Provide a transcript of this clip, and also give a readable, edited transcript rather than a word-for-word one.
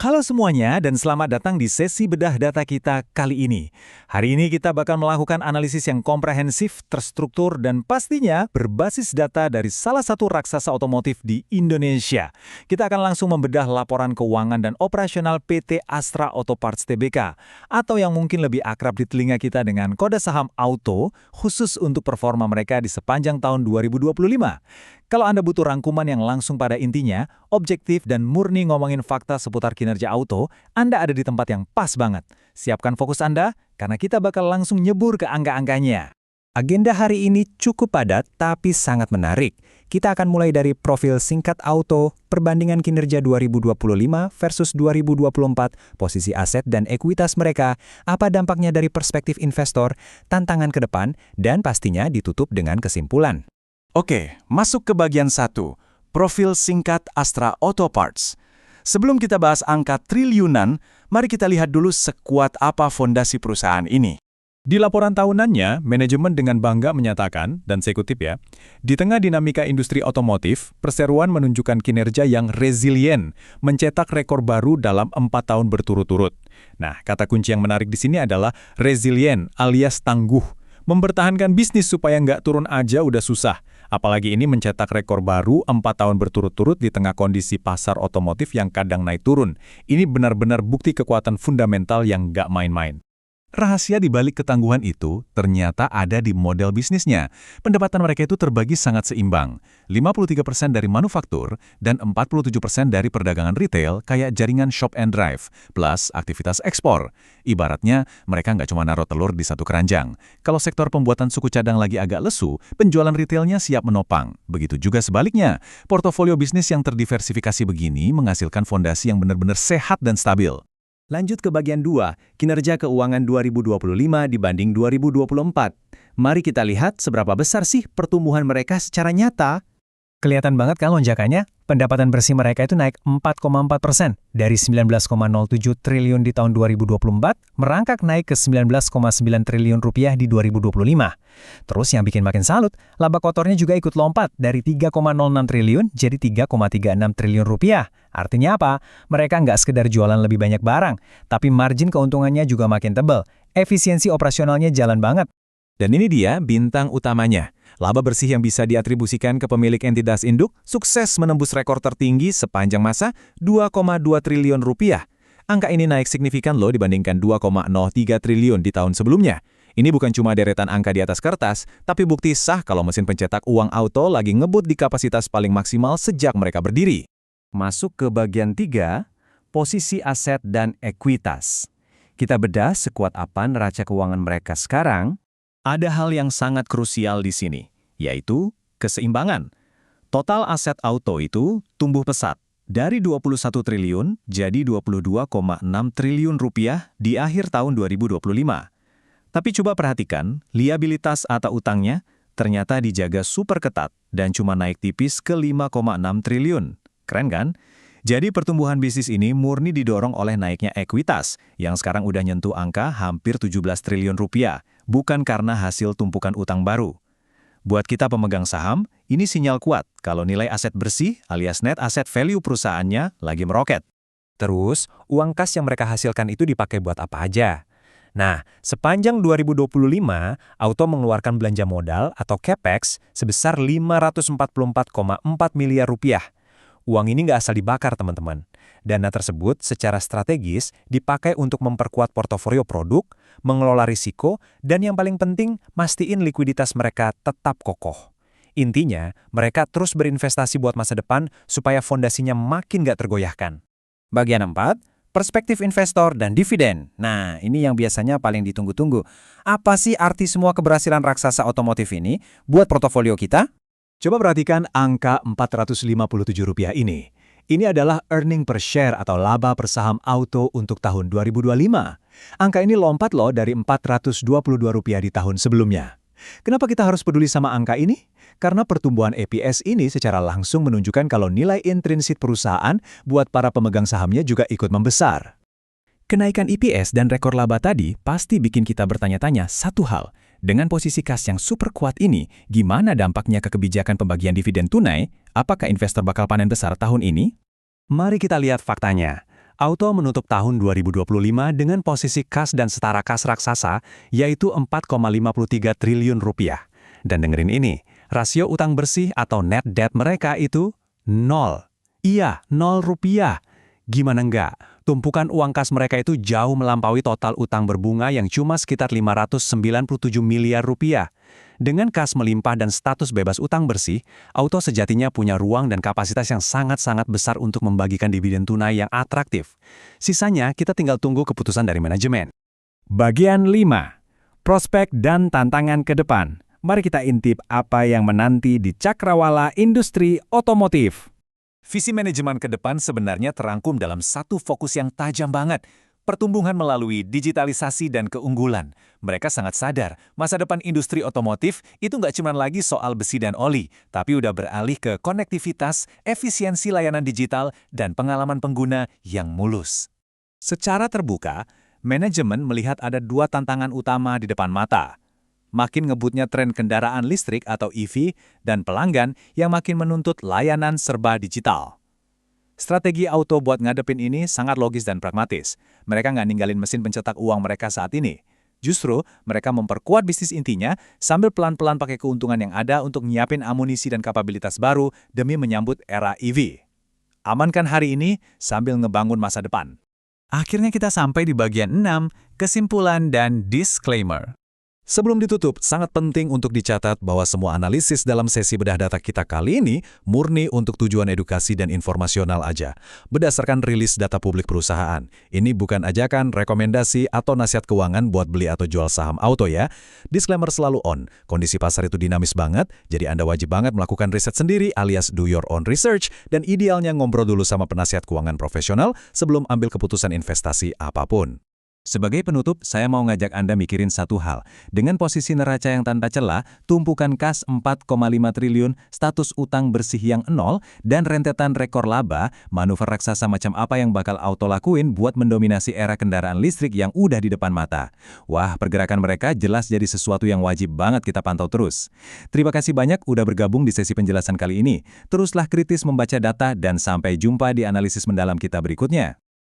Halo semuanya dan selamat datang di sesi bedah data kita kali ini. Hari ini kita bakal melakukan analisis yang komprehensif, terstruktur, dan pastinya berbasis data dari salah satu raksasa otomotif di Indonesia. Kita akan langsung membedah laporan keuangan dan operasional PT Astra Auto Parts Tbk, atau yang mungkin lebih akrab di telinga kita dengan kode saham AUTO, khusus untuk performa mereka di sepanjang tahun 2025. Kalau Anda butuh rangkuman yang langsung pada intinya, objektif dan murni ngomongin fakta seputar kinerja Auto, Anda ada di tempat yang pas banget. Siapkan fokus Anda, karena kita bakal langsung nyebur ke angka-angkanya. Agenda hari ini cukup padat tapi sangat menarik. Kita akan mulai dari profil singkat Auto, perbandingan kinerja 2025 versus 2024, posisi aset dan ekuitas mereka, apa dampaknya dari perspektif investor, tantangan ke depan, dan pastinya ditutup dengan kesimpulan. Oke, masuk ke bagian 1, profil singkat Astra Auto Parts. Sebelum kita bahas angka triliunan, mari kita lihat dulu sekuat apa fondasi perusahaan ini. Di laporan tahunannya, manajemen dengan bangga menyatakan, dan saya kutip ya, di tengah dinamika industri otomotif, perseroan menunjukkan kinerja yang resilient, mencetak rekor baru dalam 4 tahun berturut-turut. Nah, kata kunci yang menarik di sini adalah resilient alias tangguh. Mempertahankan bisnis supaya nggak turun aja udah susah. Apalagi ini mencetak rekor baru 4 tahun berturut-turut di tengah kondisi pasar otomotif yang kadang naik turun. Ini benar-benar bukti kekuatan fundamental yang nggak main-main. Rahasia di balik ketangguhan itu ternyata ada di model bisnisnya. Pendapatan mereka itu terbagi sangat seimbang. 53% dari manufaktur dan 47% dari perdagangan retail kayak jaringan shop and drive, plus aktivitas ekspor. Ibaratnya, mereka nggak cuma naruh telur di satu keranjang. Kalau sektor pembuatan suku cadang lagi agak lesu, penjualan retailnya siap menopang. Begitu juga sebaliknya. Portofolio bisnis yang terdiversifikasi begini menghasilkan fondasi yang benar-benar sehat dan stabil. Lanjut ke bagian 2, kinerja keuangan 2025 dibanding 2024. Mari kita lihat seberapa besar sih pertumbuhan mereka secara nyata. Kelihatan banget kan lonjakannya? Pendapatan bersih mereka itu naik 4,4%, dari 19,07 triliun di tahun 2024, merangkak naik ke 19,9 triliun rupiah di 2025. Terus yang bikin makin salut, laba kotornya juga ikut lompat dari 3,06 triliun jadi 3,36 triliun rupiah. Artinya apa? Mereka nggak sekedar jualan lebih banyak barang, tapi margin keuntungannya juga makin tebal. Efisiensi operasionalnya jalan banget. Dan ini dia bintang utamanya. Laba bersih yang bisa diatribusikan ke pemilik entitas induk sukses menembus rekor tertinggi sepanjang masa 2,2 triliun rupiah. Angka ini naik signifikan loh dibandingkan 2,03 triliun di tahun sebelumnya. Ini bukan cuma deretan angka di atas kertas, tapi bukti sah kalau mesin pencetak uang Auto lagi ngebut di kapasitas paling maksimal sejak mereka berdiri. Masuk ke bagian 3, posisi aset dan ekuitas. Kita bedah sekuat apa neraca keuangan mereka sekarang. Ada hal yang sangat krusial di sini, yaitu keseimbangan. Total aset Auto itu tumbuh pesat dari 21 triliun jadi 22,6 triliun rupiah di akhir tahun 2025. Tapi coba perhatikan, liabilitas atau utangnya ternyata dijaga super ketat dan cuma naik tipis ke 5,6 triliun. Keren kan? Jadi pertumbuhan bisnis ini murni didorong oleh naiknya ekuitas, yang sekarang udah nyentuh angka hampir 17 triliun rupiah, bukan karena hasil tumpukan utang baru. Buat kita pemegang saham, ini sinyal kuat kalau nilai aset bersih alias net asset value perusahaannya lagi meroket. Terus, uang kas yang mereka hasilkan itu dipakai buat apa aja? Nah, sepanjang 2025, Auto mengeluarkan belanja modal atau CapEx sebesar 544,4 miliar rupiah. Uang ini nggak asal dibakar, teman-teman. Dana tersebut secara strategis dipakai untuk memperkuat portofolio produk, mengelola risiko, dan yang paling penting, mastiin likuiditas mereka tetap kokoh. Intinya, mereka terus berinvestasi buat masa depan supaya fondasinya makin nggak tergoyahkan. Bagian 4, perspektif investor dan dividen. Nah, ini yang biasanya paling ditunggu-tunggu. Apa sih arti semua keberhasilan raksasa otomotif ini buat portofolio kita? Coba perhatikan angka Rp457 ini. Ini adalah earning per share atau laba per saham Auto untuk tahun 2025. Angka ini lompat loh dari Rp422 di tahun sebelumnya. Kenapa kita harus peduli sama angka ini? Karena pertumbuhan EPS ini secara langsung menunjukkan kalau nilai intrinsik perusahaan buat para pemegang sahamnya juga ikut membesar. Kenaikan EPS dan rekor laba tadi pasti bikin kita bertanya-tanya satu hal. Dengan posisi kas yang super kuat ini, gimana dampaknya ke kebijakan pembagian dividen tunai? Apakah investor bakal panen besar tahun ini? Mari kita lihat faktanya. Auto menutup tahun 2025 dengan posisi kas dan setara kas raksasa, yaitu 4,53 triliun rupiah. Dan dengerin ini, rasio utang bersih atau net debt mereka itu 0. Iya, 0 rupiah. Gimana enggak? Tumpukan uang kas mereka itu jauh melampaui total utang berbunga yang cuma sekitar 597 miliar rupiah. Dengan kas melimpah dan status bebas utang bersih, Auto sejatinya punya ruang dan kapasitas yang sangat-sangat besar untuk membagikan dividen tunai yang atraktif. Sisanya, kita tinggal tunggu keputusan dari manajemen. Bagian 5. Prospek dan tantangan ke depan. Mari kita intip apa yang menanti di cakrawala industri otomotif. Visi manajemen ke depan sebenarnya terangkum dalam satu fokus yang tajam banget. Pertumbuhan melalui digitalisasi dan keunggulan. Mereka sangat sadar, masa depan industri otomotif itu nggak cuma lagi soal besi dan oli, tapi udah beralih ke konektivitas, efisiensi layanan digital, dan pengalaman pengguna yang mulus. Secara terbuka, manajemen melihat ada dua tantangan utama di depan mata. Makin ngebutnya tren kendaraan listrik atau EV, dan pelanggan yang makin menuntut layanan serba digital. Strategi Auto buat ngadepin ini sangat logis dan pragmatis. Mereka nggak ninggalin mesin pencetak uang mereka saat ini. Justru, mereka memperkuat bisnis intinya sambil pelan-pelan pakai keuntungan yang ada untuk nyiapin amunisi dan kapabilitas baru demi menyambut era EV. Amankan hari ini sambil ngebangun masa depan. Akhirnya kita sampai di bagian 6, kesimpulan dan disclaimer. Sebelum ditutup, sangat penting untuk dicatat bahwa semua analisis dalam sesi bedah data kita kali ini murni untuk tujuan edukasi dan informasional aja, berdasarkan rilis data publik perusahaan. Ini bukan ajakan, rekomendasi, atau nasihat keuangan buat beli atau jual saham Auto ya. Disclaimer selalu on, kondisi pasar itu dinamis banget, jadi Anda wajib banget melakukan riset sendiri alias do your own research, dan idealnya ngobrol dulu sama penasihat keuangan profesional sebelum ambil keputusan investasi apapun. Sebagai penutup, saya mau ngajak Anda mikirin satu hal. Dengan posisi neraca yang tanpa celah, tumpukan kas 4,5 triliun, status utang bersih yang 0, dan rentetan rekor laba, manuver raksasa macam apa yang bakal Auto lakuin buat mendominasi era kendaraan listrik yang udah di depan mata. Wah, pergerakan mereka jelas jadi sesuatu yang wajib banget kita pantau terus. Terima kasih banyak udah bergabung di sesi penjelasan kali ini. Teruslah kritis membaca data dan sampai jumpa di analisis mendalam kita berikutnya.